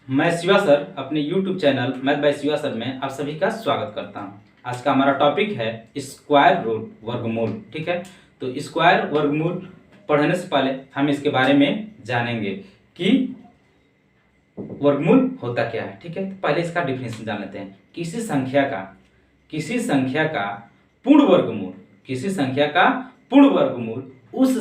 मैं शिवा सर अपने YouTube channel math bye Shiva sir में आप सभी का स्वागत करता हूं। आज का हमारा टॉपिक है स्क्वायर रूट वर्गमूल। ठीक है, तो स्क्वायर वर्गमूल पढ़ने से पहले हम इसके बारे में जानेंगे कि वर्गमूल होता क्या है। ठीक है, तो पहले इसका डिफिनेशन जान लेते हैं। किसी संख्या का पूर्ण वर्गमूल उस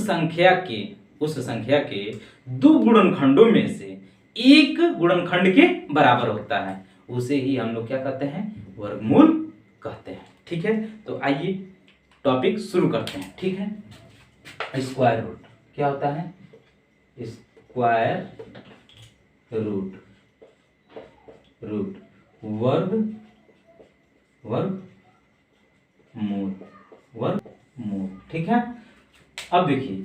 संख्या के दो गुणनखंडों में से एक गुणनखंड के बराबर होता है, उसे ही हम लोग क्या कहते हैं, वर्गमूल कहते हैं। ठीक है, तो आइए टॉपिक शुरू करते हैं। ठीक है, स्क्वायर रूट क्या होता है? स्क्वायर रूट वर्गमूल। ठीक है, अब देखिए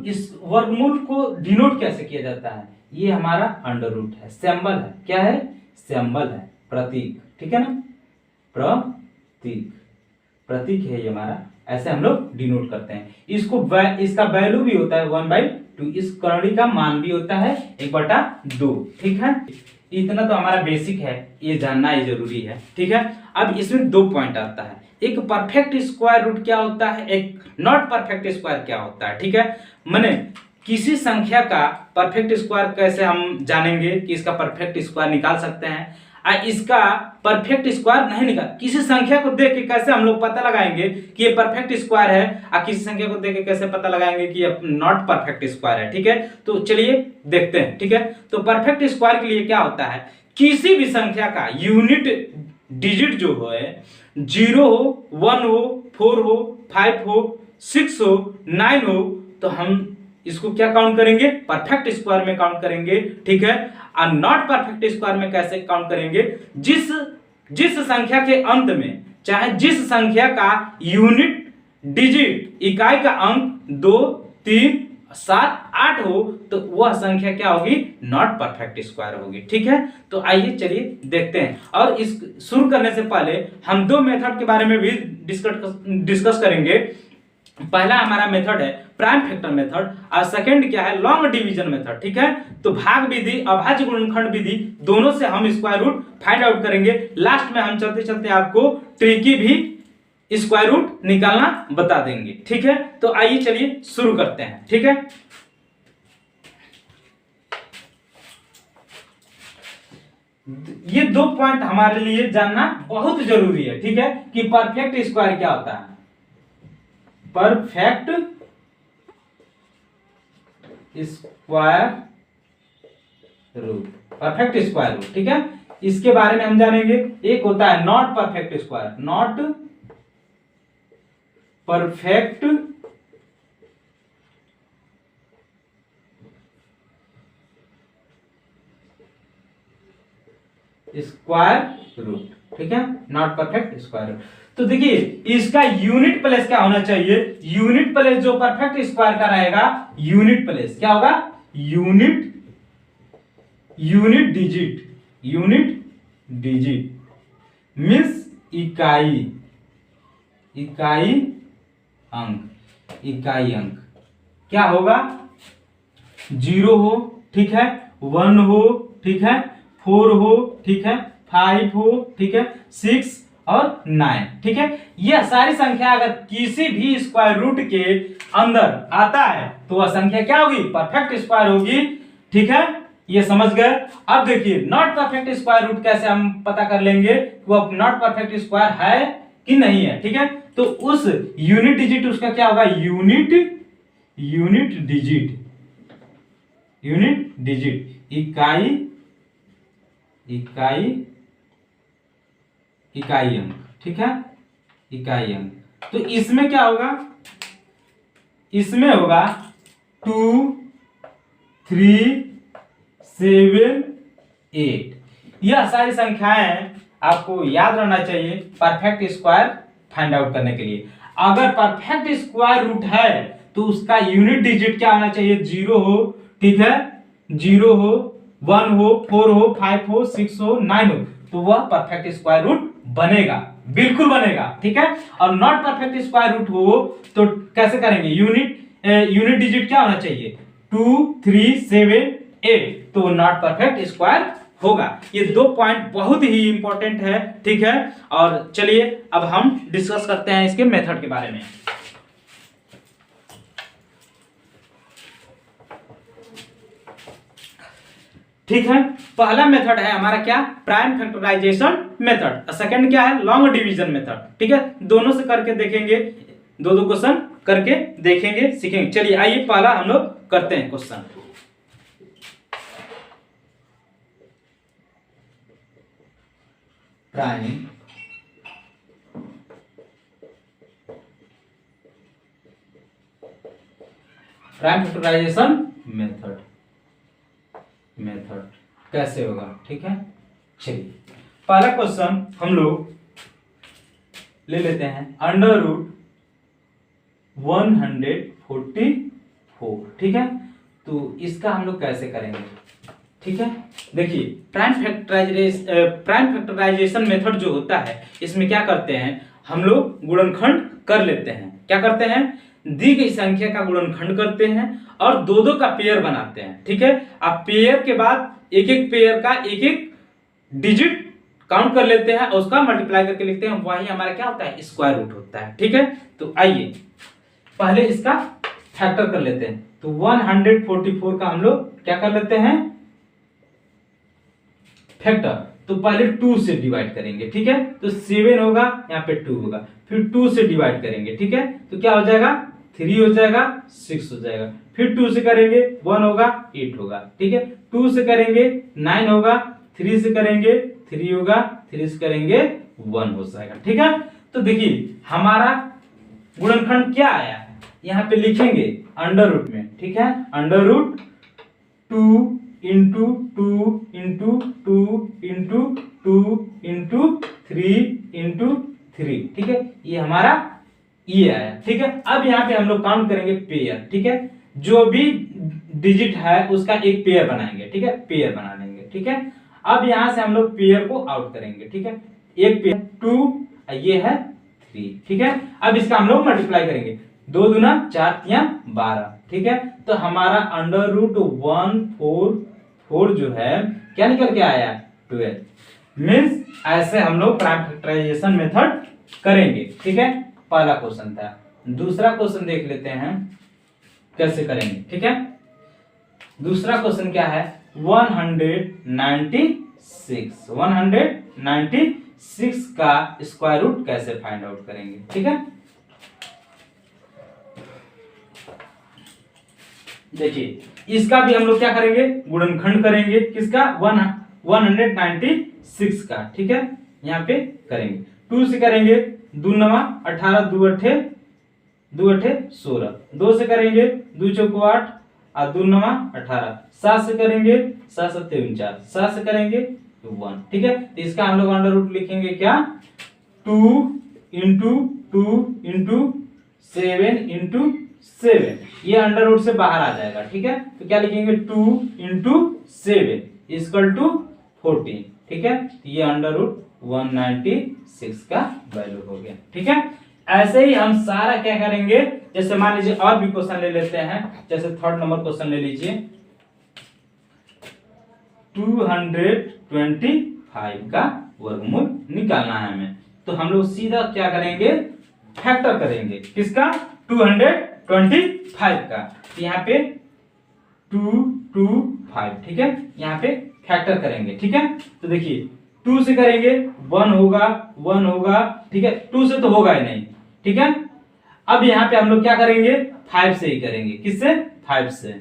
इस वर्गमूल को डिनोट कैसे किया जाता है? ये हमारा अंडर रूट है, सिंबल है। क्या है? सिंबल है, प्रतीक। ठीक है ना, प्रतीक है ये हमारा। ऐसे हम लोग डिनोट करते हैं इसका वैल्यू भी होता है 1/2। इस कर्णी का मान भी होता है 1/2। ठीक है, इतना तो हमारा बेसिक है, ये जानना ही जरूरी है। ठीक है, अब इसमें दो पॉइंट आता है। एक परफेक्ट स्क्वायर रूट क्या होता है, एक नॉट परफेक्ट स्क्वायर क्या होता है। ठीक है, माने किसी संख्या का परफेक्ट स्क्वायर कैसे हम जानेंगे कि इसका परफेक्ट स्क्वायर निकाल सकते हैं, इसका परफेक्ट स्क्वायर नहीं निकाल। किसी संख्या को देख के कैसे हम लोग पता लगाएंगे कि ये परफेक्ट स्क्वायर है, और किसी संख्या को देख के कैसे पता लगाएंगे कि ये नॉट परफेक्ट स्क्वायर है। ठीक है, तो चलिए देखते हैं। ठीक है, तो परफेक्ट स्क्वायर के लिए क्या होता है, किसी भी संख्या का यूनिट डिजिट जो है 0 हो, 1 हो, 4 हो, 5 हो, 6 हो, 9 हो, तो हम इसको क्या काउंट करेंगे? परफेक्ट स्क्वायर में काउंट करेंगे। ठीक है, और नॉट परफेक्ट स्क्वायर में कैसे काउंट करेंगे? जिस संख्या के अंत में, चाहे जिस संख्या का यूनिट डिजिट इकाई का अंक 2, 3, 7, 8 हो, तो वह संख्या क्या होगी? नॉट परफेक्ट स्क्वायर होगी। ठीक है, तो आइए चलिए देखते हैं। और इस शुरू करने से पहले हम दो मेथड के बारे में भी डिस्कस करेंगे। पहला हमारा मेथड है प्राइम फैक्टर मेथड, और सेकंड क्या है? Long division method. ठीक है, तो भाग विधि, अभाज्य गुणनखंड विधि, दोनों से हम स्क्वायर रूट फाइंड आउट करेंगे। लास्ट में हम चलते चलते आपको ट्रिकी भी स्क्वायर रूट निकालना बता देंगे। ठीक है, तो आइए चलिए शुरू करते हैं। ठीक है, ये दो पॉइंट हमारे लिए जानना बहुत जरूरी है। ठीक है, कि परफेक्ट स्क्वायर क्या होता है, परफेक्ट स्क्वायर रूट। ठीक है, इसके बारे में हम जानेंगे। एक होता है not perfect square, not perfect square root. ठीक है, नॉट परफेक्ट स्क्वायर रूट। तो देखिए इसका यूनिट प्लेस क्या होना चाहिए? मीन्स इकाई अंक क्या होगा? 0 हो, ठीक है, 1 हो, ठीक है, 4 हो, ठीक है, 5 हो, ठीक है, 6 और 9। ठीक है, यह सारी संख्या अगर किसी भी स्क्वायर रूट के अंदर आता है तो वह संख्या क्या होगी? परफेक्ट स्क्वायर होगी। ठीक है, ये समझ गए। अब देखिए नॉट परफेक्ट स्क्वायर रूट कैसे हम पता कर लेंगे कि वह नॉट परफेक्ट स्क्वायर है कि नहीं है। ठीक है, तो उस यूनिट डिजिट उसका क्या होगा? यूनिट डिजिट इकाई अंक। ठीक है, इकाई अंक। तो इसमें क्या होगा? इसमें होगा 2, 3, 7, 8। यह सारी संख्याएं आपको याद रहना चाहिए परफेक्ट स्क्वायर फाइंड आउट करने के लिए। अगर परफेक्ट स्क्वायर रूट है तो उसका यूनिट डिजिट क्या होना चाहिए? 0 हो, ठीक है, 0 हो, 1 हो, 4 हो, 5 हो, 6 हो, 9 हो, तो वह परफेक्ट स्क्वायर रूट बनेगा, बिल्कुल बनेगा। ठीक है, और नॉट परफेक्ट स्क्वायर रूट हो तो कैसे करेंगे? यूनिट डिजिट क्या होना चाहिए? 2, 3, 7, 8, तो नॉट परफेक्ट स्क्वायर होगा। ये 2 पॉइंट बहुत ही इंपॉर्टेंट है, ठीक है। और चलिए अब हम डिस्कस करते हैं इसके मेथड के बारे में। ठीक है, पहला मेथड है हमारा क्या, प्राइम फैक्टराइजेशन मेथड। सेकंड क्या है, लॉन्ग डिवीजन मेथड। ठीक है, दोनों से करके देखेंगे, दो क्वेश्चन करके देखेंगे, सीखेंगे। चलिए आइए पहला हम लोग करते हैं क्वेश्चन। प्राइम फैक्टराइजेशन मेथड कैसे होगा, ठीक है। चलिए पहला क्वेश्चन हम लोग ले लेते हैं, अंडर रूट 144, ठीक है। तो इसका हम लोग कैसे करेंगे, ठीक है। देखिए प्राइम फैक्टराइजेशन मेथड जो होता है, इसमें क्या करते हैं हम लोग, गुणनखंड कर लेते हैं। क्या करते हैं, दी गई संख्या का गुणनखंड करते हैं और दो का पेयर बनाते हैं, ठीक है। अब पेयर के बाद एक एक पेयर का एक एक डिजिट काउंट कर लेते हैं और उसका मल्टीप्लाई करके लिखते हैं, वही हमारा क्या होता है, स्क्वायर रूट होता है, ठीक है। तो आइए पहले इसका फैक्टर कर लेते हैं। तो 144 का हम लोग क्या कर लेते हैं, फैक्टर। तो पहले 2 से डिवाइड करेंगे, ठीक है। तो 7 होगा, यहाँ पे 2 होगा, फिर 2 से डिवाइड करेंगे, ठीक है। तो क्या हो जाएगा, 3 हो जाएगा, 6 हो जाएगा। फिर 2 से करेंगे 1 होगा, 8 होगा, ठीक है। 2 से करेंगे 9 होगा, 3 से करेंगे 3 होगा, 3 से करेंगे 1 हो जाएगा, ठीक है। तो देखिए हमारा गुणनखंड क्या आया, यहाँ पे लिखेंगे अंडर रूट में, ठीक है। Under root 2 into 2 into 2 into 2 into 3 into 3, ठीक है। ये हमारा ये आया, ठीक है। अब यहाँ पे हम लोग काउंट करेंगे पेयर, ठीक है। जो भी डिजिट है उसका एक पेयर बनाएंगे, ठीक है, पेयर बना लेंगे, ठीक है। अब यहाँ से हम लोग पेयर को आउट करेंगे, ठीक है। एक पेयर 2, ये है 3, ठीक है। अब इसका हम लोग मल्टीप्लाई करेंगे, 2 दूना 4 तिया 12, ठीक है। तो हमारा अंडर रूट 144 जो है क्या निकल के आया, 12। मीन्स ऐसे हम लोग प्राइम फैक्टराइजेशन मेथड करेंगे, ठीक है। पहला क्वेश्चन था। दूसरा क्वेश्चन देख लेते हैं कैसे करेंगे, ठीक है। दूसरा क्वेश्चन क्या है, 196 का स्क्वायर रूट कैसे फाइंड आउट करेंगे, ठीक है। देखिए इसका भी हम लोग क्या करेंगे, गुणनखंड करेंगे, किसका, 196 का, ठीक है। यहाँ पे करेंगे 2 से करेंगे 2 9 18, 2 8 16, 2 से करेंगे 2 चौको 8 और 2 9 18, 7 से करेंगे 7 7 49, 7 से करेंगे 1, ठीक है। तो इसका हम लोग अंडर रूट लिखेंगे क्या, 2 इंटू 2 इंटू 7 इंटू 7, ये अंडर रूट से बाहर आ जाएगा, ठीक है। तो क्या लिखेंगे, 2 इंटू 7 इक्वल टू 14, ठीक है। तो ये अंडर रूट 196 का वैल्यू हो गया, ठीक है। ऐसे ही हम सारा क्या करेंगे, जैसे मान लीजिए और भी क्वेश्चन ले लेते हैं, जैसे थर्ड नंबर क्वेश्चन ले लीजिए, 225 का वर्गमूल निकालना है हमें। तो हम लोग सीधा क्या करेंगे, फैक्टर करेंगे, किसका, 225 का। तो यहाँ पे 225, ठीक है, यहाँ पे फैक्टर करेंगे, ठीक है। तो देखिए 2 से करेंगे 1 होगा, 1 होगा, ठीक है। 2 से तो होगा ही नहीं, ठीक है। अब यहाँ पे हम लोग क्या करेंगे, 5 से ही करेंगे, किससे, 5 से।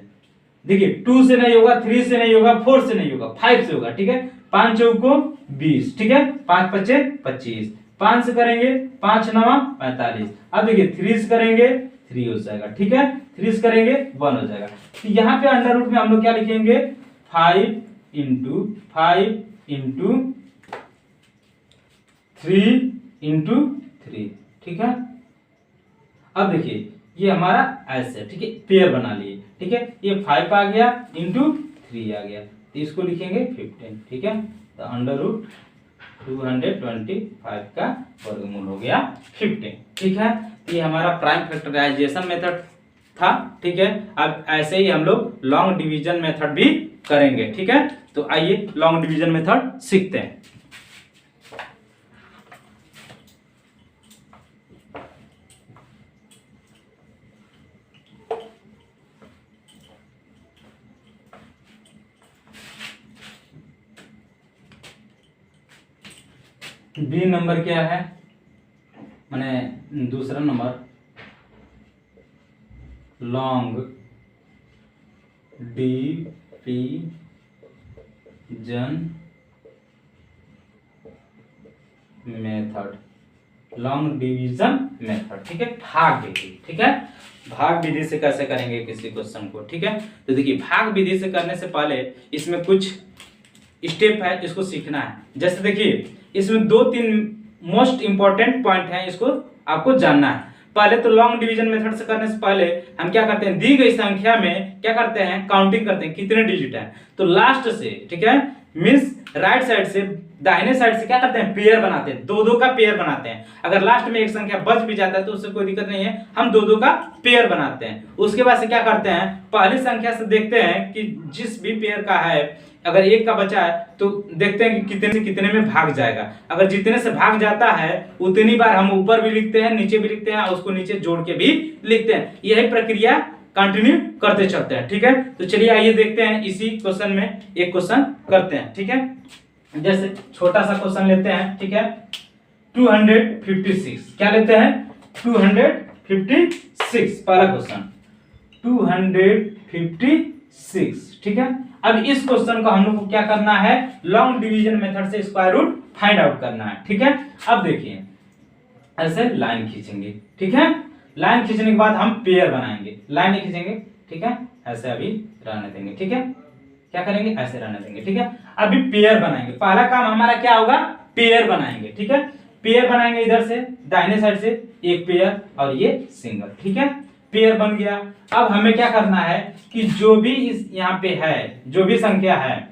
देखिए 2 से नहीं होगा, 3 से नहीं होगा, 4 से नहीं होगा, 5 से होगा, ठीक है। 5 चौको 20, ठीक है, 5 पचे 25, 5 से करेंगे 5 9 45। अब देखिए 3 से करेंगे 3 हो जाएगा, ठीक है। 3 से करेंगे 1 हो जाएगा। तो यहाँ पे अंडर रूट में हम लोग क्या लिखेंगे, 5 इंटू 5 इंटू 3 इंटू 3, ठीक है। अब देखिए ये हमारा ऐसे, ठीक है, पेयर बना लिए, ठीक है। ये 5 आ गया इंटू 3 आ गया, तो इसको लिखेंगे 15, ठीक है। तो अंडर रूट 225 का वर्गमूल हो गया 15, ठीक है। ये हमारा प्राइम फैक्टराइजेशन मेथड था, ठीक है। अब ऐसे ही हम लोग लॉन्ग डिवीजन मेथड भी करेंगे, ठीक है। तो आइए लॉन्ग डिवीजन मेथड सीखते हैं। बी नंबर क्या है, माने दूसरा number long division method, long division method, ठीक है। भाग विधि, ठीक है। भाग विधि से कैसे करेंगे किसी क्वेश्चन को, ठीक है। तो देखिए भाग विधि से करने से पहले इसमें कुछ स्टेप है, इसको सीखना है। जैसे देखिए इसमें 2-3 मोस्ट इंपॉर्टेंट पॉइंट हैं, इसको आपको जानना है। पहले तो लॉन्ग डिवीजन मेथड से करने से पहले हम क्या करते हैं, दी गई संख्या में क्या करते हैं, काउंटिंग करते हैं कितने डिजिट है। तो लास्ट से, ठीक है, मींस राइट साइड से दाहिने साइड से क्या करते हैं, पेयर बनाते हैं, 2-2 का पेयर बनाते हैं। अगर लास्ट में एक संख्या बच भी जाता है तो उससे कोई दिक्कत नहीं है, हम 2-2 का पेयर बनाते हैं। उसके बाद से क्या करते हैं, पहली संख्या से देखते हैं कि जिस भी पेयर का है, अगर एक का बचा है तो देखते हैं कि कितने से कितने में भाग जाएगा। अगर जितने से भाग जाता है उतनी बार हम ऊपर भी लिखते हैं, नीचे भी लिखते हैं, और उसको नीचे जोड़ के भी लिखते हैं। यही प्रक्रिया कंटिन्यू करते चलते हैं, ठीक है। तो चलिए आइए देखते हैं, इसी क्वेश्चन में एक क्वेश्चन करते हैं, ठीक है। जैसे छोटा सा क्वेश्चन लेते हैं, ठीक है। 256 क्या लेते हैं, 256 पहला क्वेश्चन 256, ठीक है। अब इस क्वेश्चन को हम लोग को क्या करना है, लॉन्ग डिवीजन मेथड से स्क्वायर रूट फाइंड आउट करना है, ठीक है। अब देखिए ऐसे लाइन खींचेंगे, ठीक है। लाइन खींचने के बाद हम पेयर बनाएंगे, लाइन नहीं खींचेंगे, ठीक है। ऐसे अभी रहने देंगे, ठीक है। क्या करेंगे, ऐसे रहने देंगे, ठीक है। अभी पेयर बनाएंगे, पहला काम हमारा क्या होगा, पेयर बनाएंगे, ठीक है। पेयर बनाएंगे, इधर से दाहिने साइड से एक पेयर और ये सिंगल, ठीक है। पेयर बन गया। अब हमें क्या करना है कि जो भी इस यहाँ पे है, जो भी संख्या है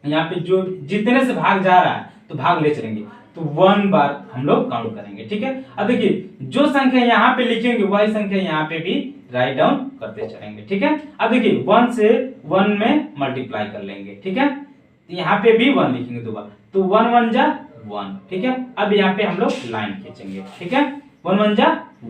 यहाँ पे, जो जितने से भाग जा रहा है तो भाग ले चलेंगे, तो 1 बार हम लोग काउंट करेंगे, ठीक है। अब देखिए जो संख्या यहाँ पे लिखेंगे वही संख्या यहाँ पे भी राइट डाउन करते चलेंगे, ठीक है। अब देखिए 1 से 1 में मल्टीप्लाई कर लेंगे, ठीक है। यहाँ पे भी 1 लिखेंगे 2 बार, तो 1 1 जा 1, ठीक है। अब यहाँ पे हम लोग लाइन खींचेंगे, ठीक है। 1 1 जा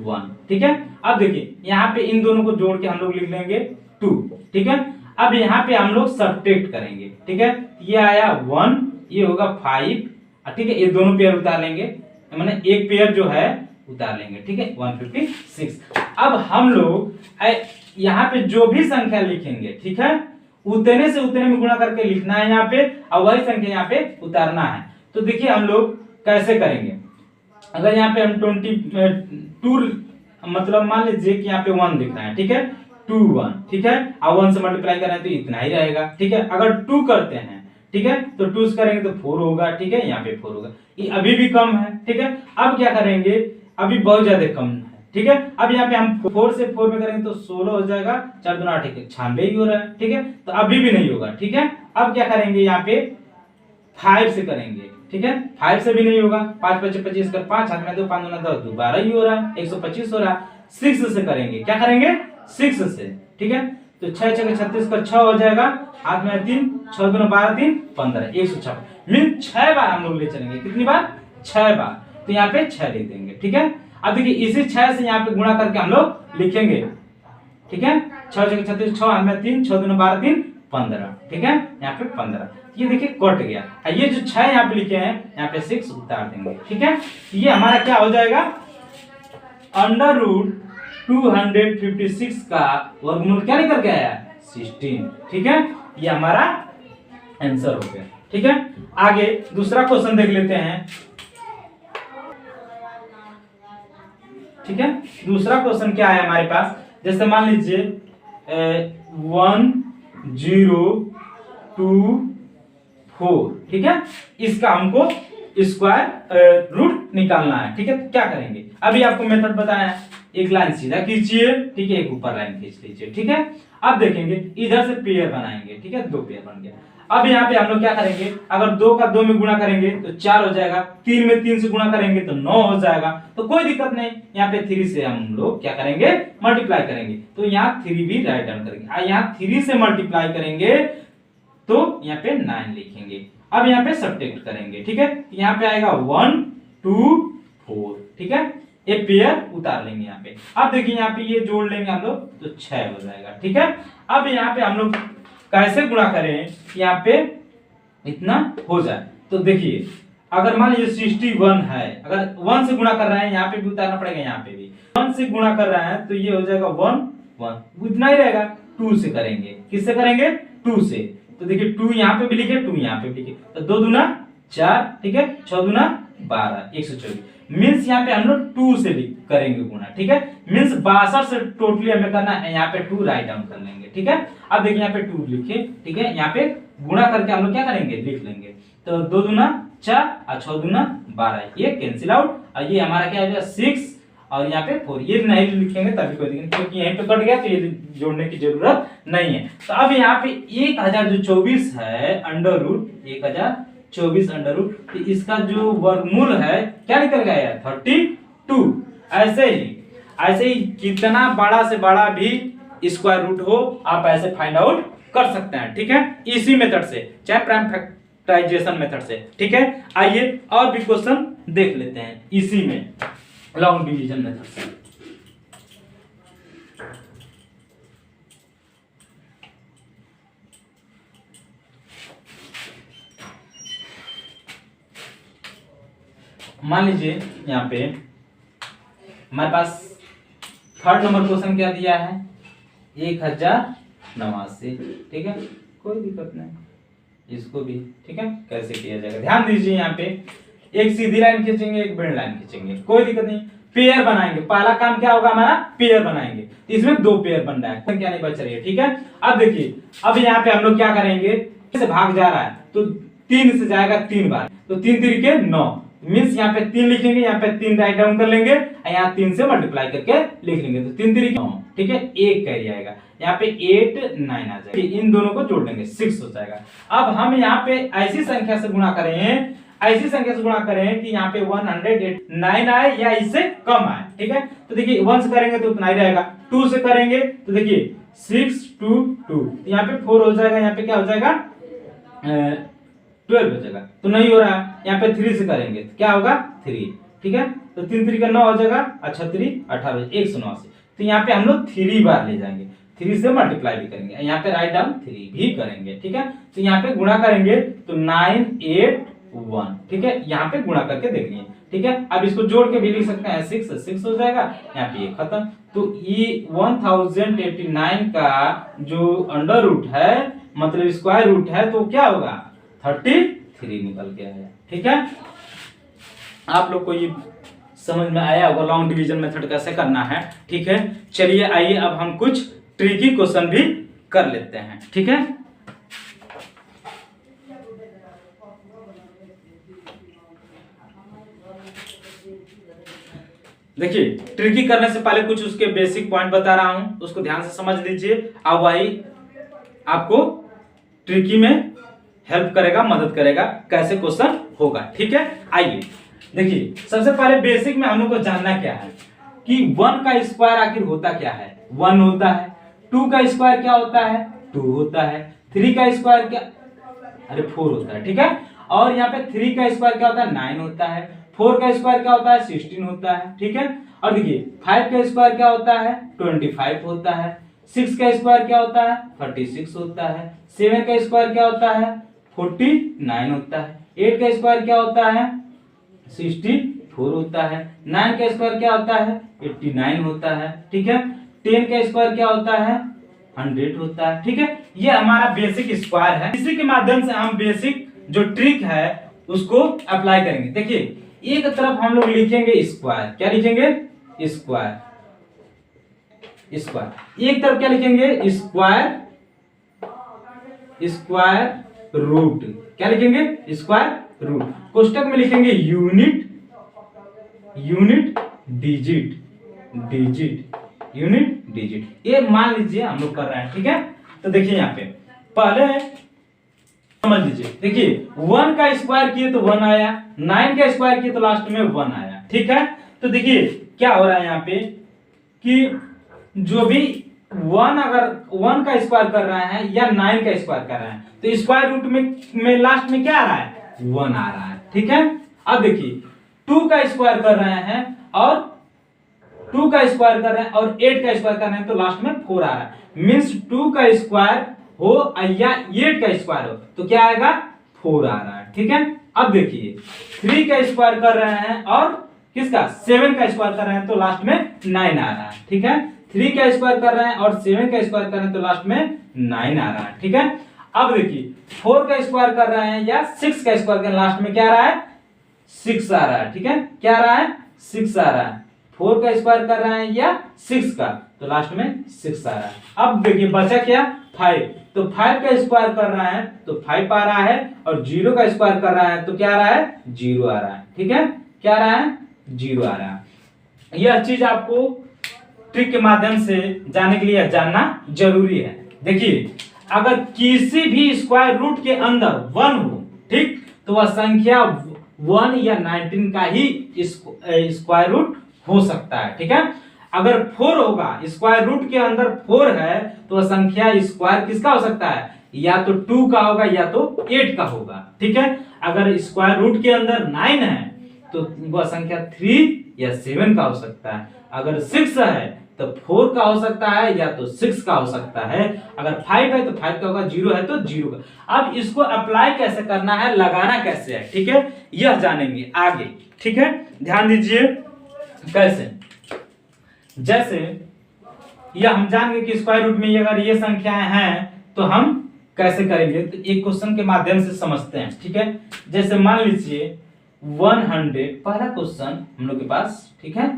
1, ठीक है। अब देखिए यहाँ पे इन दोनों को जोड़ के हम लोग लिख लेंगे 2, ठीक है। अब यहाँ पे हम लोग सब्ट्रैक्ट करेंगे, ठीक है। ये आया 1, ये होगा 5, ठीक है। ये दोनों पेयर उतार लेंगे, माने एक पेयर जो है उतार लेंगे, ठीक है। 156। अब हम लोग यहाँ पे जो भी संख्या लिखेंगे, ठीक है, उतने से उतने में गुणा करके लिखना है यहाँ पे, और वही संख्या यहाँ पे उतारना है। तो देखिए हम लोग कैसे करेंगे। अगर यहाँ पे हम 22 मतलब मान लीजिए कि यहाँ पे 1 लिख रहे हैं, ठीक है, 2 1, ठीक है, और 1 से मल्टीप्लाई कर रहे हैं तो इतना ही रहेगा, ठीक है। अगर 2 करते हैं, ठीक है, तो 2 से करेंगे तो 4 होगा, ठीक है। यहाँ पे 4 होगा, ये अभी भी कम है, ठीक है। अब क्या करेंगे, अभी बहुत ज्यादा कम है, ठीक है। अब यहाँ पे हम 4 से 4 में करेंगे तो 16 हो जाएगा, 4 2 8, ठीक है, 96 ही हो रहा है, ठीक है। तो अभी भी नहीं होगा, ठीक है। अब क्या करेंगे, यहाँ पे 5 से करेंगे, ठीक है। 5 से भी नहीं होगा, 5 5 25 कर 5 हाथ में 2 5 2 10 12 ही हो रहा है, 125 हो रहा है। 6 से करेंगे, क्या करेंगे, 6 से, ठीक है। तो 6 6 36 का 6 हो जाएगा, हाथ में 3 6 2 12 3 15 156, मीन 6 बार हम लोग ले चलेंगे। कितनी बार, 6 बार। तो यहाँ पे 6 लिख देंगे, ठीक है। अब देखिए इसी 6 से यहाँ पे गुणा करके हम लोग लिखेंगे, ठीक है। 6 6 36 6 हाथ में 3 6 2 12 3 15, ठीक है। यहाँ पे 15, ये देखिए कट गया। ये जो 6 यहाँ पे लिखे हैं यहाँ पे 6 उतार देंगे, ठीक है। ये हमारा क्या हो जाएगा, अंडर रूट 256 का वर्गमूल क्या निकल के आया, 16, ठीक है। ये हमारा आंसर हो गया, ठीक है। आगे दूसरा क्वेश्चन देख लेते हैं, ठीक है। दूसरा क्वेश्चन क्या है हमारे पास, जैसे मान लीजिए 1 0 2 4, ठीक है। इसका हमको स्क्वायर रूट निकालना है, ठीक है। क्या करेंगे, अभी आपको मेथड बताया है, एक लाइन सीधा खींचिए, ठीक है, एक ऊपर लाइन खींच लीजिए, ठीक है। अब देखेंगे इधर से पेयर बनाएंगे, ठीक है, 2 पेयर बन गया। अब यहाँ पे हम लोग क्या करेंगे, अगर 2 का 2 में गुणा करेंगे तो 4 हो जाएगा, 3 में 3 से गुणा करेंगे तो 9 हो जाएगा, तो कोई दिक्कत नहीं। यहाँ पे 3 से हम लोग क्या करेंगे, मल्टीप्लाई करेंगे, तो यहाँ 3 भी राइट डाउन करेंगे। यहाँ 3 से मल्टीप्लाई करेंगे तो यहाँ पे 9 लिखेंगे। अब यहाँ पे सब्ट्रैक्ट करेंगे, ठीक है, यहाँ पे आएगा 1 2 4, ठीक है, एक पेयर उतार लेंगे यहाँ पे। अब देखिए यहाँ पे ये जोड़ लेंगे हम लोग तो 6 हो जाएगा, ठीक है। अब यहाँ पे हम लोग कैसे गुणा करें, यहाँ पे इतना हो जाए तो देखिए, अगर मान लीजिए 61 है, अगर 1 से गुणा कर रहे हैं, यहाँ पे भी उतारना पड़ेगा, यहाँ पे भी 1 से गुणा कर रहे हैं तो ये हो जाएगा 1 1, उतना ही रहेगा। 2 से करेंगे, किससे करेंगे, 2 से, तो देखिए 2 यहाँ पे भी लिखे, 2 यहाँ पे भी लिखे, तो 2 दूना 4, ठीक है, 6 दूना 12, 124। मीन्स यहाँ पे हम लोग 2 से करेंगे गुणा, ठीक है, मीन्स 62 से टोटली हमें करना है, यहाँ पे 2 राइट डाउन कर लेंगे, ठीक है। अब देखिए यहाँ पे 2 लिखे, ठीक है, यहाँ पे गुणा करके हम लोग क्या करेंगे, लिख लेंगे, तो 2 दूना 4 और 6 दूना 12, ये कैंसिल आउट, और ये हमारा क्या हो जाएगा 6 और यहाँ पे 4, ये नहीं लिखेंगे तभी कोई दिक्कत, क्योंकि यहीं पे कट गया तो ये जोड़ने की जरूरत नहीं है। तो अब यहाँ पे 1024 है अंडर रूट 1024 अंडर रूट, तो इसका जो वर्गमूल है क्या निकल गया है, 32। ऐसे ही कितना बड़ा से बड़ा भी स्क्वायर रूट हो आप ऐसे फाइंड आउट कर सकते हैं, ठीक है, इसी मेथड से, चाहे प्राइम फैक्टराइजेशन मेथड से, ठीक है। आइए और भी क्वेश्चन देख लेते हैं इसी में, लॉन्ग डिवीजन मेथड से। मान लीजिए यहाँ पे हमारे पास 3rd नंबर क्वेश्चन क्या दिया है, 1089, ठीक है, कोई दिक्कत नहीं, इसको भी, ठीक है, कैसे किया जाएगा ध्यान दीजिए। यहाँ पे एक सीधी लाइन खींचेंगे, एक बेंड लाइन खींचेंगे, कोई दिक्कत नहीं, पेयर बनाएंगे। पहला काम क्या होगा हमारा, पेयर बनाएंगे, इसमें 2 पेयर बन रहा है, संख्या नहीं बच रही है, ठीक है। अब देखिए, अब यहाँ पे हम लोग क्या करेंगे, से भाग जा रहा है तो 3 से जाएगा 3 बार, तो 3 3 के 9, मीन्स यहाँ पे 3 लिखेंगे, यहाँ पे 3 राइट डाउन कर लेंगे, यहाँ 3 से मल्टीप्लाई करके लिख लेंगे, तो 3 3 के 9, ठीक है, 1 कैरी आएगा, यहाँ पे 8 9 आ जाएगा, इन दोनों को जोड़ लेंगे 6 हो जाएगा। अब हम यहाँ पे ऐसी संख्या से गुणा करें, ऐसी संख्या से गुणा करें कि यहाँ पे 109 आए या इससे कम आए, ठीक है। तो देखिए 1 से करेंगे तो उतना ही रहेगा, 2 से करेंगे तो देखिए 6 2 2, यहाँ पे 4 हो जाएगा, यहाँ पे क्या हो जाएगा 12 हो जाएगा, तो नहीं हो रहा है। यहाँ पे 3 से करेंगे तो क्या होगा 3, ठीक है, तो 3 3 का 9 हो जाएगा, अच्छा 3 18, 109 से, तो यहाँ पे हम लोग 3 बार ले जाएंगे, 3 से मल्टीप्लाई भी करेंगे, यहाँ पे राइट डाउन 3 भी करेंगे, ठीक है। तो यहाँ पे गुणा करेंगे तो 9 8 1, ठीक है, यहाँ पे गुणा करके देख लीजिए, ठीक है। अब इसको जोड़ के भी लिख सकते हैं, 6 हो जाएगा, यहाँ पे ये खत्म। तो ये 1089 का जो अंडर रूट है, मतलब स्क्वायर रूट है, तो क्या होगा 33 निकल के आया, ठीक है। आप लोग को ये समझ में आया होगा लॉन्ग डिवीजन मेथड कैसे करना है, ठीक है। चलिए आइए अब हम कुछ ट्रिकी क्वेश्चन भी कर लेते हैं, ठीक है। देखिए ट्रिकी करने से पहले कुछ उसके बेसिक पॉइंट बता रहा हूं, उसको ध्यान से समझ लीजिए, अब वही आपको ट्रिकी में हेल्प करेगा, मदद करेगा कैसे क्वेश्चन होगा, ठीक है। आइए देखिए, सबसे पहले बेसिक में हम लोग को जानना क्या है कि 1 का स्क्वायर आखिर होता क्या है, 1 होता है, 2 का स्क्वायर क्या होता है, 2 होता है, 3 का स्क्वायर क्या, अरे 4 होता है, ठीक है। और यहाँ पे 3 का स्क्वायर क्या होता है, 9 होता है, 4 का स्क्वायर क्या होता है, 16 होता है, ठीक है। और देखिए 5 का स्क्वायर क्या होता है, 25 होता है, 6 का स्क्वायर क्या होता है, 36 होता है, 7 का स्क्वायर क्या होता है, 49 होता है, 8 का स्क्वायर क्या होता है, 64 होता है, 9 का स्क्वायर क्या होता है, 89 होता है, ठीक है। 10 का स्क्वायर क्या होता है, 100 होता है, ठीक है। ये हमारा बेसिक स्क्वायर है, इसी के माध्यम से हम बेसिक जो ट्रिक है उसको अप्लाई करेंगे। देखिए एक तरफ हम लोग लिखेंगे स्क्वायर, क्या लिखेंगे स्क्वायर, एक तरफ क्या लिखेंगे स्क्वायर, स्क्वायर रूट, क्या लिखेंगे स्क्वायर रूट, कोष्टक में लिखेंगे यूनिट डिजिट, डिजिट ये मान लीजिए हम लोग कर रहे हैं, ठीक है। तो देखिए यहाँ पे पहले समझ लीजिए, देखिए 1 का स्क्वायर किए तो 1 आया, 9 का स्क्वायर किए तो लास्ट में 1 आया, ठीक है। तो देखिए क्या हो रहा है यहाँ पे कि जो भी 1 अगर 1 का स्क्वायर कर रहा है या 9 का स्क्वायर कर रहा है तो स्क्वायर रूट में लास्ट में क्या आ रहा है, 1 आ रहा है, ठीक है। अब देखिए 2 का स्क्वायर कर रहे हैं और 2 का स्क्वायर कर रहे हैं और 8 का स्क्वायर कर रहे हैं तो लास्ट में 4 आ रहा है। मींस 2 का स्क्वायर हो या 8 का स्क्वायर हो तो क्या आएगा, 4 आ रहा है, ठीक है। अब देखिए 3 का स्क्वायर कर रहे हैं और किसका 7 का स्क्वायर कर रहे हैं तो लास्ट में 9 आ रहा है, ठीक है। 3 का स्क्वायर कर रहे हैं और 7 का स्क्वायर कर रहे हैं तो लास्ट में 9 आ रहा है, ठीक है। अब देखिए 4 का स्क्वायर कर रहे हैं या 6 का स्क्वायर कर लास्ट में क्या आ रहा है, 6 आ रहा है, ठीक है। क्या आ रहा है, 6 आ रहा है। 4 का स्क्वायर कर रहे हैं या 6 का तो लास्ट में 6 आ रहा है। अब देखिए बचा क्या, 5, तो 5 का स्क्वायर कर रहा है तो 5 आ रहा है और 0 का स्क्वायर कर रहा है तो क्या आ रहा है, 0 आ रहा है, ठीक है। क्या आ रहा है, 0 आ रहा है। यह चीज आपको ट्रिक के माध्यम से जानने के लिए जानना जरूरी है। देखिए अगर किसी भी स्क्वायर रूट के अंदर 1 हो, ठीक, तो वह संख्या 1 या 19 का ही स्क्वायर रूट हो सकता है, ठीक है। अगर 4 होगा, स्क्वायर रूट के अंदर 4 है तो वह संख्या स्क्वायर किसका हो सकता है, या तो 2 का होगा या तो 8 का होगा, ठीक है। अगर स्क्वायर रूट के अंदर 9 है तो वह संख्या 3 या 7 का हो सकता है। अगर 6 है तो 4 का हो सकता है या तो 6 का हो सकता है। अगर 5 है तो 5 का होगा, 0 है तो 0 का। अब इसको अप्लाई कैसे करना है, लगाना कैसे है, ठीक है, यह जानेंगे आगे, ठीक है। ध्यान दीजिए कैसे, जैसे यह हम जान गए कि स्क्वायर रूट में अगर ये संख्याएं हैं तो हम कैसे करेंगे, तो एक क्वेश्चन के माध्यम से समझते हैं, ठीक है। जैसे मान लीजिए 100, पहला क्वेश्चन हम लोग के पास, ठीक है।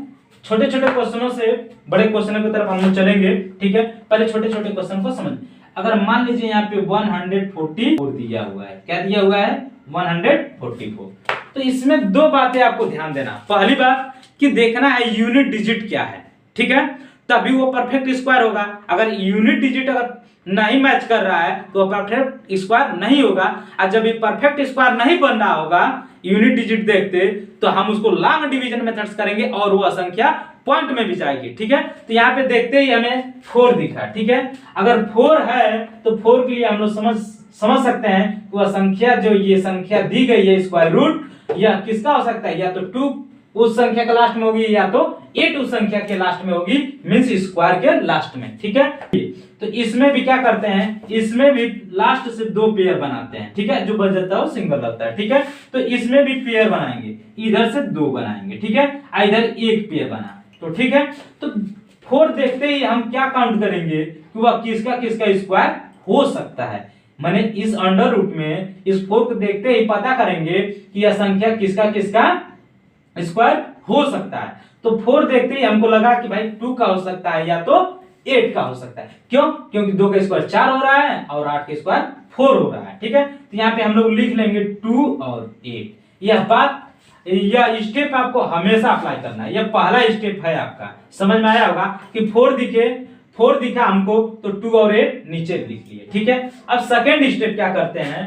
छोटे छोटे क्वेश्चनों से बड़े क्वेश्चनों की तरफ हम लोग चलेंगे, ठीक है। पहले छोटे छोटे क्वेश्चन को समझ। अगर मान लीजिए यहाँ पे 144 दिया हुआ है, क्या दिया हुआ है, 144। तो इसमें दो बातें आपको ध्यान देना। पहली बात कि देखना है यूनिट डिजिट क्या है, ठीक है, तभी वो परफेक्ट स्क्वायर होगा। अगर यूनिट डिजिट अगर नहीं मैच कर रहा है तो परफेक्ट स्क्वायर नहीं होगा। और जब ये परफेक्ट स्क्वायर नहीं बन रहा होगा यूनिट डिजिट देखते तो हम उसको लॉन्ग डिवीजन मेथड्स करेंगे और वो संख्या पॉइंट में भी जाएगी, ठीक है। तो यहाँ पे देखते ही हमें 4 दिखा, ठीक है। अगर 4 है तो 4 के लिए हम लोग समझ सकते हैं कि वह संख्या जो ये संख्या दी गई है स्क्वायर रूट, यह किसका हो सकता है, या तो 2 उस संख्या के लास्ट में होगी या तो 8 उस संख्या के लास्ट में होगी, मींस स्क्वायर के लास्ट में, ठीक है। तो इसमें भी क्या करते हैं, इसमें भी लास्ट से 2 पेयर बनाते हैं, ठीक है। जो बच जाता है वो सिंगल रहता है, ठीक है। तो इसमें भी पेयर बनाएंगे, इधर से 2 बनाएंगे, ठीक है, इधर 1 पेयर बना, तो ठीक है। तो 4 देखते ही हम क्या काउंट करेंगे कि वह किसका किसका स्क्वायर हो सकता है। माने इस अंडर रूट में इस 4 को देखते ही पता करेंगे कि यह संख्या किसका किसका स्क्वायर हो सकता है। तो 4 देखते ही हमको लगा कि भाई 2 का हो सकता है या तो 8 का हो सकता है। क्यों, क्योंकि 2 का स्क्वायर 4 हो रहा है और 8 का स्क्वायर 4 हो रहा है, ठीक है। तो यहाँ पे हम लोग लिख लेंगे 2 और 8। यह बात, यह स्टेप आपको हमेशा अप्लाई करना है। यह पहला स्टेप है आपका, समझ में आया होगा कि 4 दिखा हमको तो 2 और 8 नीचे लिख लिए, ठीक है। अब सेकेंड स्टेप क्या करते हैं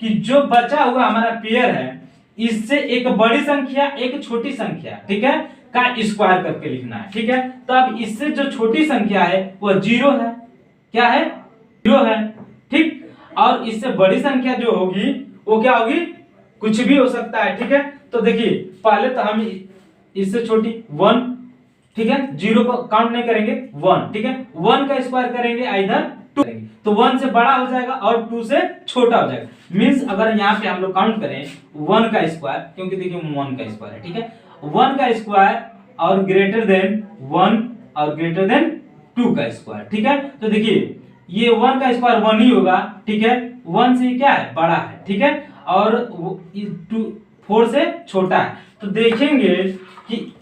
कि जो बचा हुआ हमारा पेयर है इससे एक बड़ी संख्या एक छोटी संख्या, ठीक है, का स्क्वायर करके लिखना है, ठीक है। तो अब इससे जो छोटी संख्या है वो 0 है, क्या है, 0 है, ठीक। और इससे बड़ी संख्या जो होगी वो क्या होगी, कुछ भी हो सकता है, ठीक है। तो देखिए पहले तो हम इससे छोटी 1, ठीक है, 0 को काउंट नहीं करेंगे, 1, ठीक है। 1 का स्क्वायर करेंगे इधर 2 करेंगे तो 1 से बड़ा हो जाएगा और 2 से छोटा हो जाएगा। मींस अगर यहाँ पे हम लोग काउंट करें 1 का स्क्वायर, क्योंकि देखिए 1 का स्क्वायर है, ठीक है, 1 का स्क्वायर और ग्रेटर देन 1 और ग्रेटर देन 2 का स्क्वायर, ठीक है। तो देखिए ये 1 का स्क्वायर 1 ही होगा, ठीक है, 1 से क्या है, बड़ा है, ठीक है, और 4 से छोटा है। तो देखेंगे कि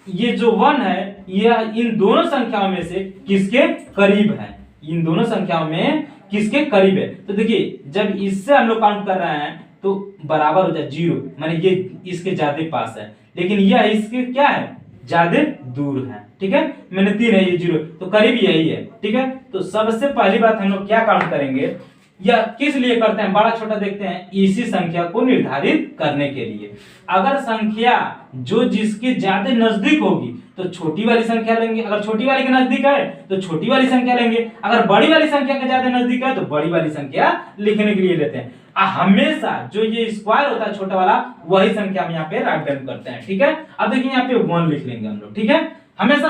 ये जो 1 है यह इन दोनों संख्याओं में से किसके करीब है, इन दोनों संख्याओं में किसके करीब है। तो देखिए जब इससे हम लोग काउंट कर रहे हैं तो बराबर हो जाए 0, माने ये इसके ज्यादा पास है, लेकिन यह इसके क्या है, ज्यादा दूर है, ठीक है। मैंने 3 है, ये 0, तो करीब यही है, ठीक है। तो सबसे पहली बात हम लोग क्या काउंट करेंगे, या किस लिए करते हैं, बड़ा छोटा देखते हैं, इसी संख्या को निर्धारित करने के लिए। अगर संख्या जो जिसके ज्यादा नजदीक होगी तो छोटी वाली संख्या लेंगे, अगर छोटी वाली के नजदीक है तो छोटी वाली संख्या लेंगे, अगर बड़ी वाली संख्या के ज्यादा नजदीक है तो बड़ी वाली संख्या लिखने के लिए लेते हैं। हमेशा जो ये स्क्वायर होता है छोटा वाला, वही संख्या हम यहाँ पे राइट डाउन करते हैं, ठीक है। अब देखिए यहाँ पे 1 लिख लेंगे हम लोग, ठीक है। हमेशा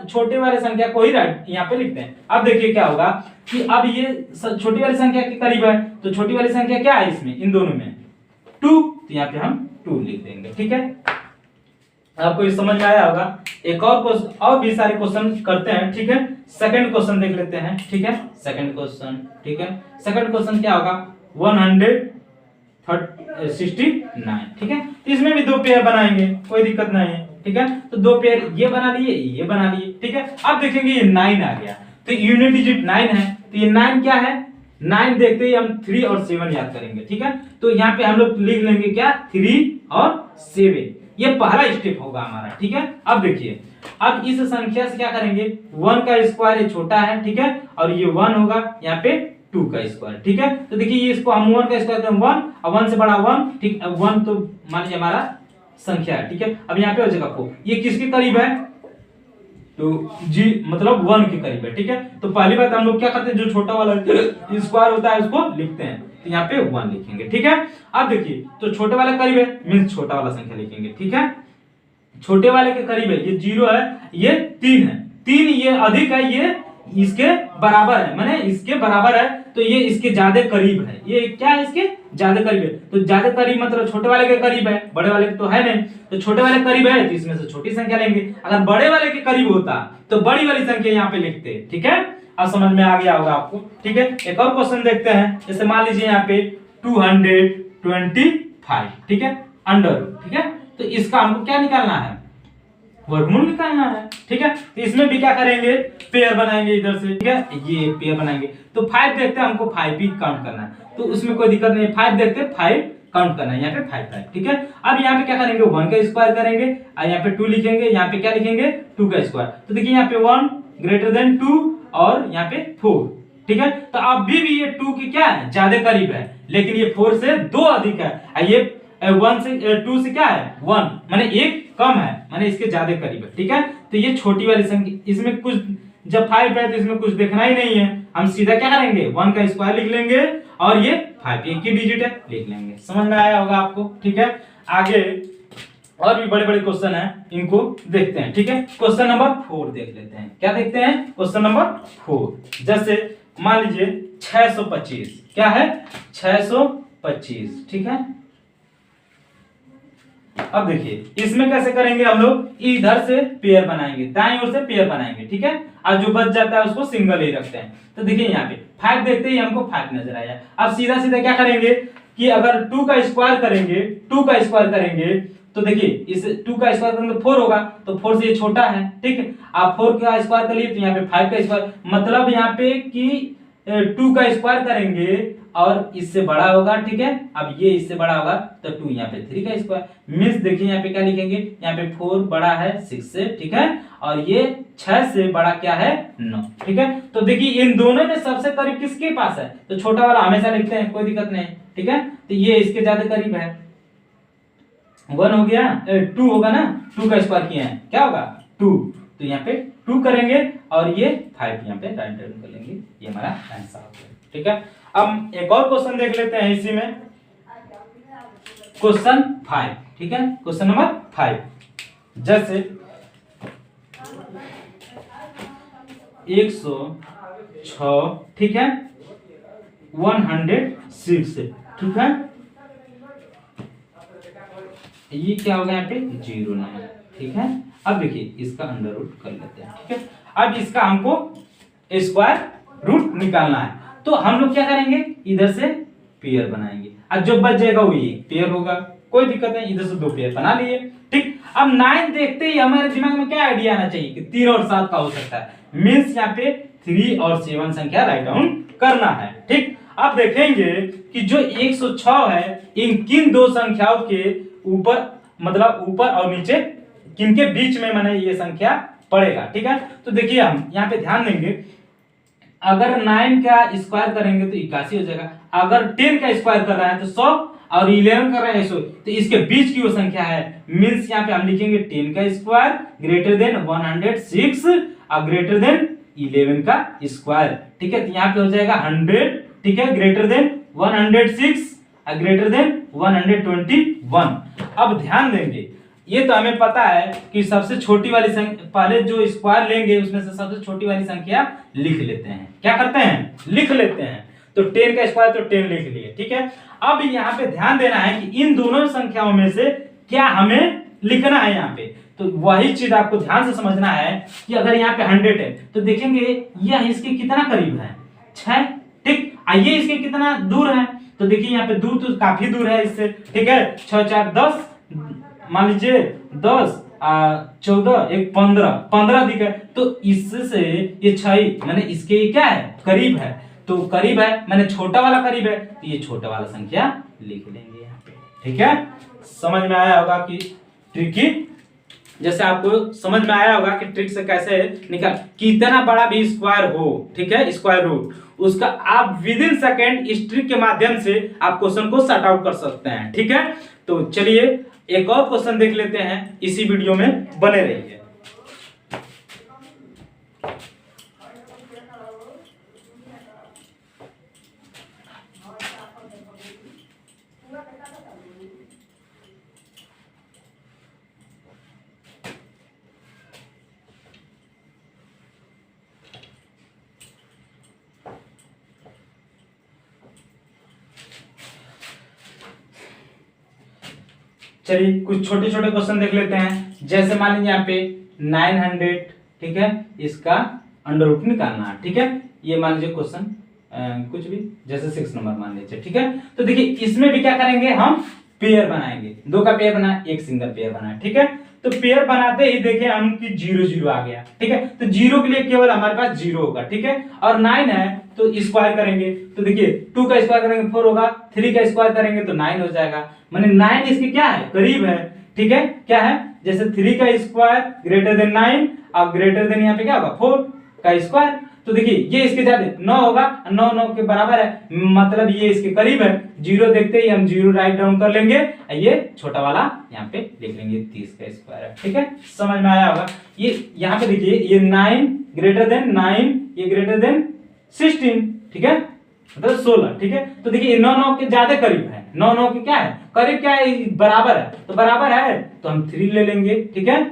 छोटे वाले संख्या को ही राइट यहाँ पे लिखते हैं। अब देखिए क्या होगा कि अब ये छोटी वाली संख्या के करीब है, तो छोटी वाली संख्या क्या है इसमें, इन दोनों में 2, तो यहाँ पे हम 2 लिख देंगे, ठीक है। आपको ये समझ में आया होगा। एक और भी सारे क्वेश्चन करते हैं, ठीक है। सेकंड क्वेश्चन देख लेते हैं, ठीक है। सेकंड क्वेश्चन, ठीक है। सेकंड क्वेश्चन क्या होगा, 169, ठीक है। तो इसमें भी 2 पेयर बनाएंगे, कोई दिक्कत नहीं है, ठीक है। तो 2 पेयर ये बना लिए, ये बना लिए, ठीक है। अब देखेंगे ये 9 आ गया, तो यूनिट डिजिट 9 है, तो ये 9 क्या है, 9 देखते ही हम 3 और 7 याद करेंगे, ठीक है। तो यहाँ पे हम लोग लिख लेंगे क्या, 3 और 7, ये पहला स्टेप होगा हमारा, ठीक है। अब देखिए, अब इस संख्या से क्या करेंगे, 1 का स्क्वायर ये छोटा है, ठीक है, और ये 1 होगा यहाँ पे 2 का स्क्वायर, ठीक है। तो देखिए ये इसको हम 1 का स्क्वायर करें 1, और 1 से बड़ा 1, ठीक। अब 1 तो मान लीजिए हमारा संख्या है, ठीक है। अब यहाँ पे हो जाएगा 4, ये किसके करीब है, तो जी मतलब 1 के करीब है, ठीक है। तो पहली बात हम लोग क्या करते हैं, जो छोटा वाला स्क्वायर होता है उसको लिखते हैं, तो यहाँ पे 1 लिखेंगे, ठीक है। अब देखिए तो छोटे वाले करीब है, मींस छोटा वाला संख्या लिखेंगे, ठीक है। छोटे वाले के करीब है, ये 0 है, ये 3 है, 3 ये अधिक है, ये इसके बराबर है, माने इसके बराबर है, तो ये इसके ज्यादा करीब है, ये क्या है, इसके ज्यादा करीब है। तो ज्यादा करीब मतलब छोटे वाले के करीब है, बड़े वाले के तो है नहीं, तो छोटे वाले करीब है तो इसमें से छोटी संख्या लेंगे। अगर बड़े वाले के करीब होता तो बड़ी वाली संख्या यहाँ पे लिखते, ठीक है। अब समझ में आ गया होगा आपको, ठीक है। एक और क्वेश्चन देखते हैं, जैसे मान लीजिए यहाँ पे 225, ठीक है, अंडर रूट, ठीक है। तो इसका हमको क्या निकालना है, वर्गमूल निकालना है, ठीक है। तो इसमें भी क्या करेंगे, पेयर बनाएंगे इधर से, ठीक है, ये पेयर बनाएंगे। तो 5 देखते हैं, हमको 5 भी काउंट करना है, तो उसमें कोई दिक्कत नहीं है, 5 देखते हैं, 5 काउंट करना है, यहाँ पे 5, ठीक है। अब यहाँ पे क्या करेंगे, 1 का स्क्वायर करेंगे, और यहाँ पे 2 लिखेंगे, यहाँ पे क्या लिखेंगे, 2 का स्क्वायर। तो देखिए यहाँ पे 1 ग्रेटर देन 2 और यहाँ पे 4, ठीक है। तो अभी भी ये 2 के क्या है, ज्यादा करीब है, लेकिन ये 4 से 2 अधिक है, ये 1 से 2 से क्या है, 1 माने 1 कम है, माने इसके ज्यादा करीब है, ठीक है। तो ये छोटी वाली संख्या, इसमें कुछ जब 5 है तो इसमें कुछ देखना ही नहीं है, हम सीधा क्या करेंगे, 1 का स्क्वायर लिख लेंगे, और ये 5 एक ही डिजिट है, लिख लेंगे। समझ में आया होगा आपको, ठीक है। आगे और भी बड़े बड़े क्वेश्चन हैं, इनको देखते हैं, ठीक है। क्वेश्चन नंबर 4 देख लेते हैं, क्या देखते हैं, क्वेश्चन नंबर 4। जैसे मान लीजिए 625, क्या है, 625, ठीक है। अब देखिए इसमें कैसे करेंगे, हम लोग इधर से पेयर बनाएंगे, दाईं ओर से पेयर बनाएंगे, ठीक है। और जो बच जाता है उसको सिंगल ही रखते हैं। तो देखिए यहाँ पे 5 देखते ही हमको 5 नजर आया। अब सीधा सीधा क्या करेंगे कि अगर 2 का स्क्वायर करेंगे, 2 का स्क्वायर करेंगे, तो देखिए इस 2 का स्क्वायर करेंगे तो 4 होगा, तो 4 से ये छोटा है, ठीक है। आप 4 का स्क्वायर कर लिए तो यहाँ पे 5 का स्क्वायर, मतलब यहाँ पे कि 2 का स्क्वायर करेंगे और इससे बड़ा होगा, ठीक है। अब ये इससे बड़ा होगा तो 2 यहाँ पे 3 का स्क्वायर, मींस देखिए यहाँ पे क्या लिखेंगे, यहाँ पे 4 बड़ा है 6 से, ठीक है, और ये 6 से बड़ा क्या है, 9, ठीक है। तो देखिए इन दोनों में सबसे करीब किसके पास है, तो छोटा वाला हमेशा लिखते हैं, कोई दिक्कत नहीं, ठीक है। तो ये इसके ज्यादा करीब है, 1 हो गया, 2 होगा ना, 2 का स्क्वायर किया है, क्या होगा 2, तो यहाँ पे 2 करेंगे और ये 5 यहाँ पे राइट डाउन कर लेंगे, ये हमारा आंसर हो गया, ठीक है। अब एक और क्वेश्चन देख लेते हैं इसी में, क्वेश्चन 5, ठीक है, क्वेश्चन नंबर 5। जैसे 106, ठीक है, 106, ठीक है, ये क्या होगा यहाँ पे 0 9, ठीक है। अब देखिए इसका अंडर रूट कर लेते हैं, ठीक है। अब इसका हमको स्क्वायर रूट निकालना है, तो हम लोग क्या करेंगे, इधर से पेयर बनाएंगे, और जो बच जाएगा वो ये पेयर होगा, कोई दिक्कत नहीं, इधर से 2 पेयर बना लिए, ठीक। अब 9 देखते ही हमारे दिमाग में क्या आइडिया आना चाहिए कि 3 और 7 का हो सकता है, मींस यहाँ पे 3 और 7 संख्या राइट डाउन करना है, ठीक। अब देखेंगे कि जो 106 है, इन किन 2 संख्याओं के ऊपर, मतलब ऊपर और नीचे किनके बीच में मैंने ये संख्या पड़ेगा। ठीक है, तो देखिए हम यहाँ पे ध्यान देंगे, अगर 9 का स्क्वायर करेंगे तो 81 हो जाएगा, अगर 10 का स्क्वायर कर रहा है तो 100 और 11 कर रहे हैं 100, तो इसके बीच की वो संख्या है। मींस यहाँ पे हम लिखेंगे 10 का स्क्वायर ग्रेटर देन 106 और ग्रेटर देन 11 का स्क्वायर। ठीक है, तो यहाँ पे हो जाएगा 100, ठीक है, ग्रेटर देन 106 और ग्रेटर देन 121। अब ध्यान देंगे, ये तो हमें पता है कि सबसे छोटी वाली संख्या, पहले जो स्क्वायर लेंगे उसमें से सबसे छोटी वाली संख्या लिख लेते हैं। क्या करते हैं? लिख लेते हैं। तो 10 का स्क्वायर तो 10 लिख लिए। ठीक है, अब यहाँ पे ध्यान देना है कि इन दोनों संख्याओं में से क्या हमें लिखना है यहाँ पे। तो वही चीज आपको ध्यान से समझना है कि अगर यहाँ पे 100 है तो देखेंगे यह इसके कितना करीब है, 6। ठीक, आइए इसके कितना दूर है, तो देखिए यहाँ पे दूर तो काफी दूर है इससे। ठीक है, 6 4 10, मान लीजिए 10 14 1 15 दिखे, तो इससे ये 6 मैंने इसके क्या है, करीब है। तो करीब है मैंने छोटा वाला करीब है, तो ये छोटा वाला संख्या लिख लेंगे यहाँ पे। ठीक है, समझ में आया होगा कि ट्रिकी, जैसे आपको समझ में आया होगा कि ट्रिक से कैसे निकाल, कितना बड़ा भी स्क्वायर हो, ठीक है, स्क्वायर रूट, उसका आप विद इन सेकेंड इस ट्रिक के माध्यम से आप क्वेश्चन को सॉर्ट आउट कर सकते हैं। ठीक है, तो चलिए एक और क्वेश्चन देख लेते हैं, इसी वीडियो में बने रहिए। चलिए कुछ छोटे छोटे क्वेश्चन देख लेते हैं। जैसे मान लीजिए यहाँ पे 900, ठीक है, इसका अंडर रूट निकालना है। ठीक है, ये मान लीजिए क्वेश्चन कुछ भी, जैसे 6 नंबर मान लीजिए। ठीक है, तो देखिए इसमें भी क्या करेंगे, हम पेयर बनाएंगे। 2 का पेयर बना, एक सिंगल पेयर बना। ठीक है, तो पेयर बनाते ही देखे हम कि 0 0 आ गया। ठीक है, तो 0 के लिए केवल हमारे पास 0 होगा। ठीक है, और 9 है तो स्क्वायर करेंगे, तो देखिए 2 का स्क्वायर करेंगे 4 होगा, 3 का स्क्वायर करेंगे तो 9 हो जाएगा। माने 9 इसके क्या है, करीब है। ठीक है, क्या है, जैसे 3 का स्क्वायर ग्रेटर देन 9 और ग्रेटर देन यहाँ पे क्या होगा 4 का स्क्वायर। तो देखिए ये इसके ज्यादा 9 होगा, 9 9 के बराबर है, मतलब ये इसके करीब है। 0 देखते ही हम 0 राइट डाउन कर लेंगे, ये छोटा वाला यहाँ पे लिख लेंगे, 30 का स्क्वायर है। ठीक है, समझ में आया होगा। ये यहाँ पे देखिए ये 9 ग्रेटर देन 9, ये ग्रेटर देन 16। ठीक है, मतलब 16। ठीक है, तो देखिए 9 9 के ज्यादा करीब है, 9 9 के क्या है, करीब क्या है, बराबर है। तो बराबर है तो हम 3 ले लेंगे। ठीक है,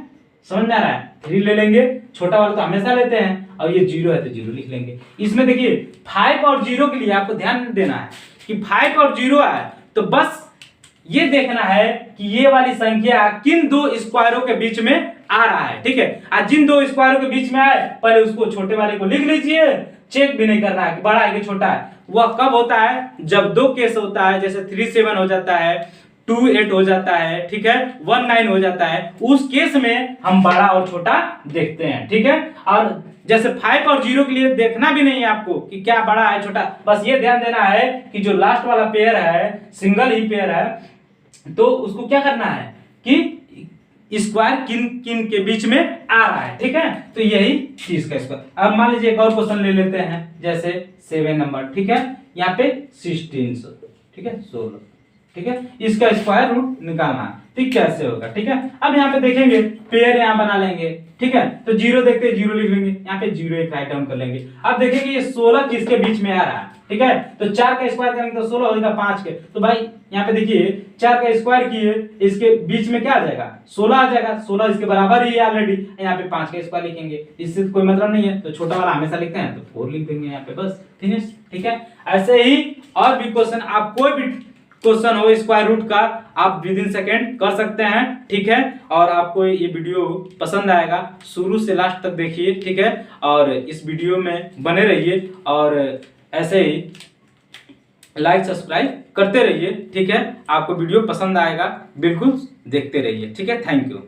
समझ में आ रहा है, 3 ले लेंगे, छोटा वाला तो हमेशा लेते हैं, और ये 0 है तो 0 लिख लेंगे। इसमें देखिए 5 और 0 के लिए आपको ध्यान देना है कि 5 और 0 है तो बस ये देखना है कि ये वाली संख्या किन 2 स्क्वायरों के बीच में आ रहा है। ठीक है, आज जिन 2 स्क्वायरों के बीच में आए पहले उसको छोटे वाले को लिख लीजिए, चेक भी नहीं करना है कि बड़ा है कि छोटा है। वह कब होता है, जब 2 केस होता है, जैसे 3 7 हो जाता है, 2 8 हो जाता है, ठीक है, 1 9 हो जाता है, उस केस में हम बड़ा और छोटा देखते हैं। ठीक है, और जैसे 5 और 0 के लिए देखना भी नहीं है आपको कि क्या बड़ा है छोटा, बस ये ध्यान देना है कि जो लास्ट वाला पेयर है सिंगल ही पेयर है, तो उसको क्या करना है कि स्क्वायर किन किन के बीच में आ रहा है। ठीक है, तो यही 30 का स्क्वायर। अब मान लीजिए एक और क्वेश्चन ले लेते हैं, जैसे 7 नंबर। ठीक है, यहाँ पे 16, ठीक है, 16। ठीक है, इसका स्क्वायर रूट निकालना है। ठीक, कैसे होगा। ठीक है, अब यहाँ पे देखेंगे पेयर यहाँ बना लेंगे। ठीक है, तो 0 देखते 0 लिख लेंगे, यहाँ पे 0 एक राइट डाउन कर लेंगे। अब देखेंगे ये 16 किसके बीच में आ रहा है। ठीक है, तो 4 का स्क्वायर करेंगे तो 16 हो जाएगा 5 के, तो भाई यहाँ पे देखिए 4 का स्क्वायर किए, इसके बीच में क्या आ जाएगा 16 आ जाएगा, 16 इसके बराबर ही है ऑलरेडी। यहाँ पे 5 का स्क्वायर लिखेंगे, इससे कोई मतलब नहीं है, तो छोटा वाला हमेशा लिखते हैं तो 4 लिख देंगे यहाँ पे, बस फिनिश। ठीक है, ऐसे ही और भी क्वेश्चन, आप कोई भी क्वेश्चन हो स्क्वायर रूट का आप विद इन सेकेंड कर सकते हैं। ठीक है, और आपको ये वीडियो पसंद आएगा, शुरू से लास्ट तक देखिए। ठीक है, और इस वीडियो में बने रहिए और ऐसे ही लाइक सब्सक्राइब करते रहिए। ठीक है, आपको वीडियो पसंद आएगा, बिल्कुल देखते रहिए। ठीक है, थैंक यू।